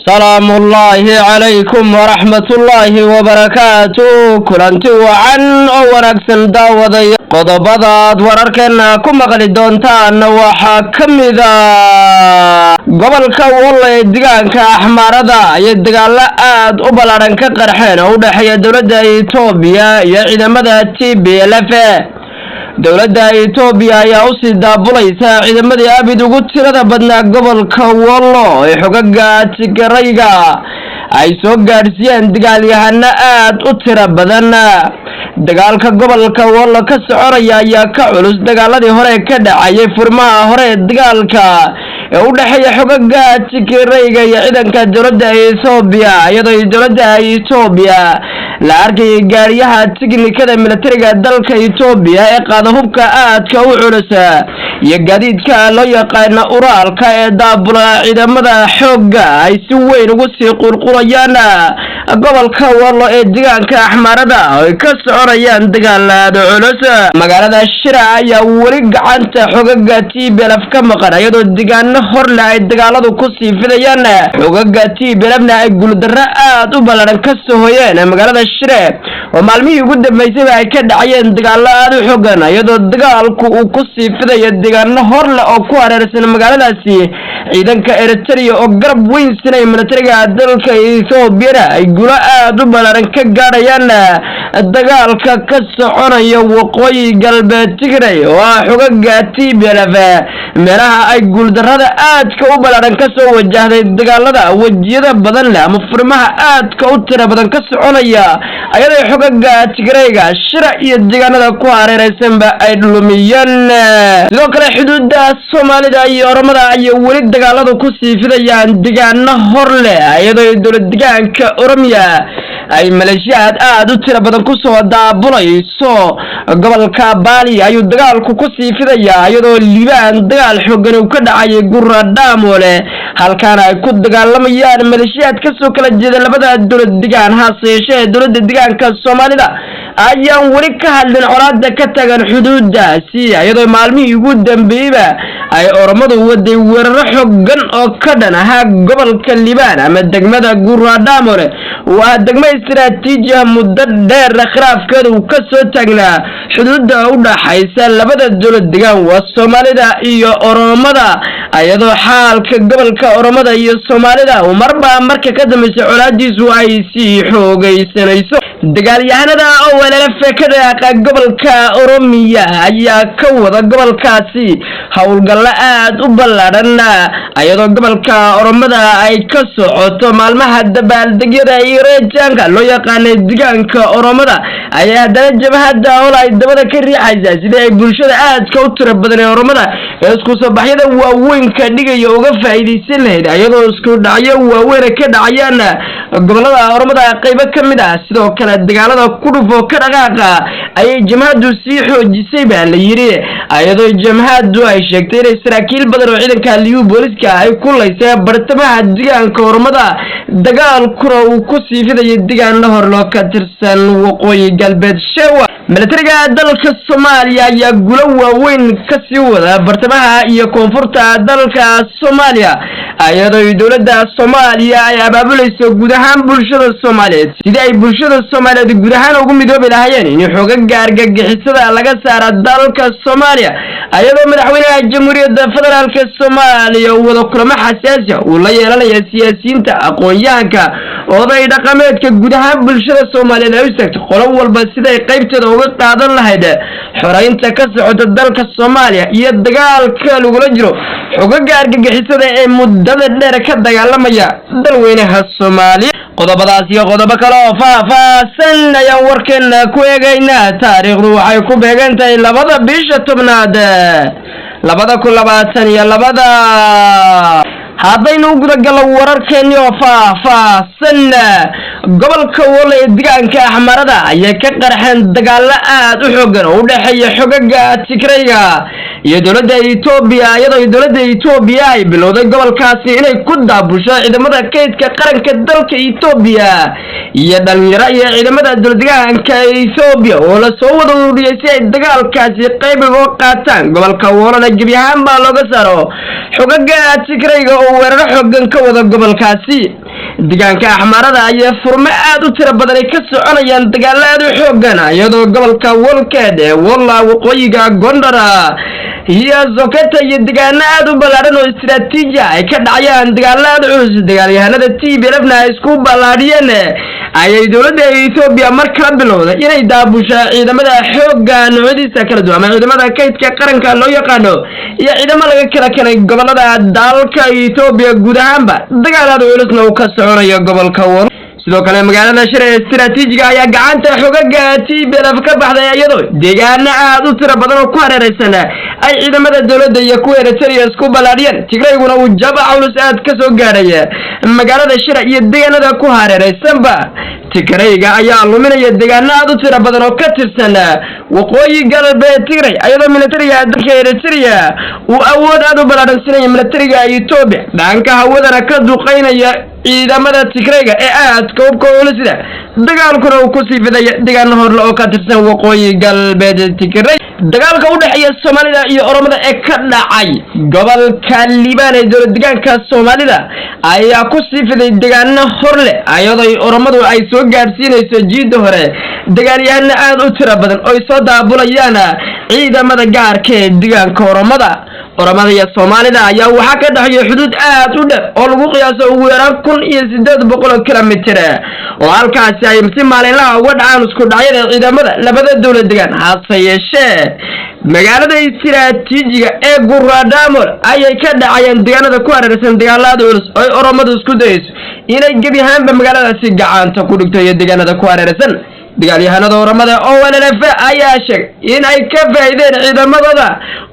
سلام الله عليكم ورحمة الله وبركاته كلانتي وعن ونكسن داوضي قضبضات وراركنا كما قال دونتان وحاكمدا قبل كوالله دقانك أحماردا يدقان لأد أبلارن كقرحين ودحي دولة إيتوبيا يعيد مدى تيبي لفه dowladda Itoobiya ayaa u sii daabulaysa ciidamadii abid ugu tirada badnaa gobolka Wollo ee xogaga Tigrayga ay soo gaarsiiyeen dagaalyahano aad u tiro badan. dagaalka gobolka Wollo ka soconaya ayaa ka culus dagaaladii hore ka dhacay furmaha hore dagaalka ee u dhaxeeya xogaga Tigrayga iyo ciidanka dowladda Itoobiya iyadoo dowladda Itoobiya la arkay gaariyaha tiknikada militariga dalka Itoobiya ee qaada hubka aadka u culus iyo gaadiidka loo yaqaan uraalka ee daabula ciidamada xoogga ay si weyn ugu sii qulqulayaan gobolka Wollo ee deegaanka Axmaarada ay ka soconayaan dagaalada culus. magaalada Shira ayaa weli gacanta xogaga TPLF ka maqan iyadoo deegaano hor la ay dagaaladu ku sii fidayaan. xogaga TPLF ay guuldarro aad u ballaaran ka soo hoyeen magaalada Shira oo maalmihii ugu dambeysay ay ka dhacayeen dagaalo aad u xooggan iyadoo dagaalku uu ku sii fidayo deegaano hor la oo ku hareeraysan magaaladaasi. ciidanka Eritrea oo garab weyn sinay militariga dalka Itoobiya ay guulo aad u ballaaran ka gaarayaan dagaalka ka soconaya waqooyi galbeed Tigray oo xogaga TPLF meelaha ay guuldarrada aadka u ballaaran ka soo wajahday dagaalada wajiyada badan leh ama furmaha aadka u tiro badan ka soconaya ayadoo xogaga Tigrayga Shira iyo deegaanada ku hareeraysanba ay lumiyeen. sidoo kale xuduudda Soomaalida iyo Oromada ay weli dagaaladu ku sii fidayaan deegaano hor leh ayadoo dowlad deegaanka Oromiya ay maleeshiyaad aad u tiro badan ku soo daabulayso gobolka Bali ayuu dagaalku ku sii fidayaa iyadoo Liibaan dagaal xooggan uu ka dhacay Guradamole halkaan ay ku dagaalamayaan maleeshiyaad ka soo kala jeeda labada dowlad deegaan haaseeshee dowladda deegaanka Soomaalida ayaan weli ka hadlin colaadda ka tagan xuduudaasi iyadoo maalmihii ugu dambeeyba ay Oromadu waday weeraro xooggan oo ka dhan ah gobolka Liibaan ama degmada Guradamole waa degmo istiraatiiji ah muddo dheer khilaafkeedu ka soo taagnaa xuduudda u dhaxaysa labada dowlad deegaan waa Soomaalida iyo Oromada iyadoo xaalka gobolka Oromada iyo Soomaalida marba marka ka dambeysay colaadiisu ay sii xoogaysanayso. dagaalyahanada oo walaalo feekada gobolka Oromiya ayaa ka wada gobolkaasi howlgallo aad u ballaaran iyadoo gobolka Oromada ay ka socoto maalmaha dabaaldegyada iyo reejaanka loo yaqaan deegaanka Oromada ayaa haddana jabhadda oo ay dabada ka riixaysa sida ay bulshada aadka u tiro badan ee Oromada isku soo baxyada waaweyn ka dhigayo uga faa'iideysan lahayd iyadoo isku dhacyo waaweyn ka dhacayaan gobolada Oromada qayb ka mid ah. sidoo kale dagaalada ku dhufo ka dhaqaaqa ay jabhaddu sii xoojisay baa la yiri iyadoo jabhaddu ay sheegtay in saraakiil badan oo ciidanka liyu booliska ay ku laysay bartamaha deegaanka Oromada dagaalkuna uu ku sii fiday deegaano hor loo ka tirsan waqooyi galbeed Shewa. militariga dalka Soomaaliya ayaa guulo waaweyn ka sii wada bartamaha iyo koonfurta dalka Soomaaliya iyadoo dowladda Soomaaliya ay abaabulayso guud ahaan bulshada Soomaaliyeed sidii ay bulshada Soomaaliyeed guud ahaan ugu midoobi lahaayeen in xogaga argagixisada laga saaro dalka Soomaaliya iyadoo madaxweynaha Jamhuuriyadda Federaalka Soomaaliya uu wada kulamo xasaasi ah uu la yeelanayo siyaasiyiinta aqoon-yahanka oday dhaqameedka guud ahaan bulshada Soomaaliyeed ay u tagto qolo walba sida ay qaybteeda uga qaadan lahayd xoreynta ka socota dalka Soomaaliya iyo dagaalka lagula jiro xogaga argagixisada ee muddada dheer ka dagaalamaya dalweynaha Soomaaliya. qodobadaas iyo qodobo kale oo faahfaahsan ayaan warkeena ku eegaynaa. taariikhdu waxay ku beegan tahay 2 bisha 10aad 2022 haddaynu guda galo wararkeeni oo faahfaahsan. gobolka Wollo ee deegaanka Axmaarada ayaa ka qarxeen dagaalo aad u xooggan oo u dhaxeeya xogaga Tigrayga iyo dowladda Itoobiya iyadoo dowladda Itoobiya ay bilowday gobolkaasi inay ku daabusho ciidamada kaydka qaranka dalka Itoobiya iyo dhalinyaro iyo ciidamada dowladda deegaanka Itoobiya oo la soo wada ururiyay si ay dagaalkaasi qayb uga qaataan gobolka Wollo gebi ahaan baa looga saaro xogaga Tigrayga oo weeraro xooggan ka wada gobolkaasi. deegaanka axmarada ayaa furmo aad u tiro badan ay ka soconayaan dagaalo aad u xooggan iyadoo gobolka Walkeed ee Walla waqooyiga Gondara iyo Zoketa iyo deegaano aad u ballaaran oo istiraatiiji ah ay ka dhacayaan dagaalo aad u culus dagaalyahanada TPLF-na ay isku ballaadhiyeen ayay dowladda Itoobiya mar kala bilowday inay daabusho ciidamada xooggan noocdiisa kala duwan ama ciidamada kaydka qaranka loo yaqaano iyo ciidamada laga kala keenay gobolada dalka Itoobiya guud ahaanba dagaalada culusna uu ka soconayo gobolka Wall sidoo kale magaalada Shire ee istiraatiijiga ayaa gacanta xoogagga TPLF ka baxday iyadoo deegaano aad u tiro badan oo ku hareeraysan ay ciidamada dowladda iyo kuwa Eritrea isku balaadhiyeen Tigrayguna uu jaba culus aad ka soo gaaray magaalada Shire iyo deegaanada ku hareeraysanba Tigrayga ayaa luminaya deegaano aad u tiro badan oo ka tirsan waqooyi galbeed Tigray iyadoo militariga dalka Eritrea uu awood aad u ballaaran siinaya militariga Itoobiya dhanka hawadana ka duqeynaya ciidamada Tigrayga ee aad koobka ulisida dagaalkuna uu ku sii fiday deegaano horle oo ka tirsan waqooyi galbeed Tigray dagaalka u dhaxeeya Soomaalida iyo Oromada ee ka dhacay gobolka Liibaan ee dowlad deegaanka Soomaalida ayaa ku sii fiday deegaano horle iyadoo Oromadu ay soo gaarsiinayso jiida hore dagaalyahano aad u tiro badan oo soo daabulayaan ciidamada gaarka ee deegaanka Oromada iyo Soomaalida ayaa waxa ka dhaxay xuduud aad u dheer oo lagu qiyaaso ugu yaraan 1800 kilomitir oo halkaas ay si maalinlaha uga dhacaan isku dhacyada ciidamada labada dowlad deegaan hase yeeshee magaalada istiraatiijiga ee Guradaamol ayay ka dhacayeen deegaanada ku hareeraysan dagaalada culus oo Oromadu isku dayayso inay gebi ahaanba magaaladaasi gacanta ku dhigto iyo deegaanada ku hareeraysan dagaalyahanada Oromada oo WLF ayaa sheegay in ay ka faa'iideen ciidamadooda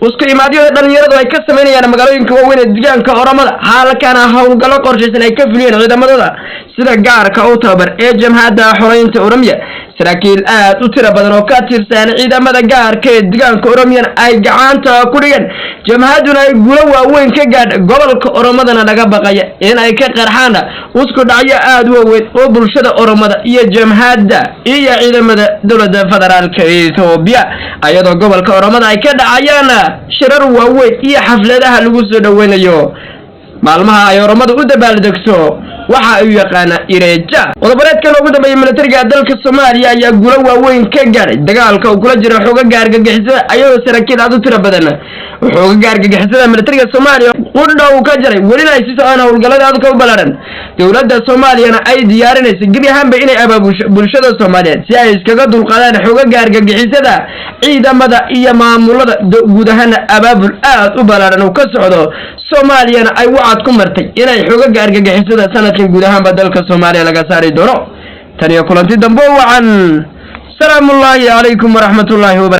isku imaadyada dhalinyaradu ay ka sameynayaan magaalooyinka waaweyn ee deegaanka Oromada halkana hawlgallo qorshaysan ay ka fuliyeen ciidamadooda sida gaarka u tababar ee Jamhadda Xoreynta Oromiya saraakiil aad u tiro badan oo ka tirsan ciidamada gaarka ee deegaanka Oromiya ay gacanta ku dhigeen jamhaduna ay guulo waaweyn ka gaadhay gobolka Oromadana laga baqaya in ay ka qarxaan isku dhacyo aad u weyn oo bulshada Oromada iyo jamhadda iyo ciidamada dowladda federaalka Itoobiya ayadoo gobolka Oromada ay ka dhacayaan shirar waaweyn iyo xafladaha lagu soo dhaweynayo maalmaha ay Oromadu u dabaaldegto waxa uu yaqaan Ireja wadabareedka loogu dambeeyay militariga dalka Soomaaliya ayaa guulo waaweyn ka gaaray dagaalka uu kula jiro xoogagga argagixisada ayadoo saraakiil aad u tiro badan xoogagga argagixisada militariga Soomaaliya uu dhaw ka jaray welina ay si socon hawlgallada aad ka u ballaaran dowladda Soomaaliyana ay diyaarinayso gebi ahaanba inay abaabusho bulshada Soomaaliyeed si ay iskaga dulqaadaan xoogagga argagixisada ciidamada iyo maamulada guud ahaan abaabul aad u ballaaran oo ka socdo Soomaaliyana ay wacad ku martay inay xoogagga argagixisada sanadkan guud ahaanba dalka Soomaaliya laga saari doono tani kulanti dambe wacan salaamu alaykum wa rahmatullahi wa barakatuh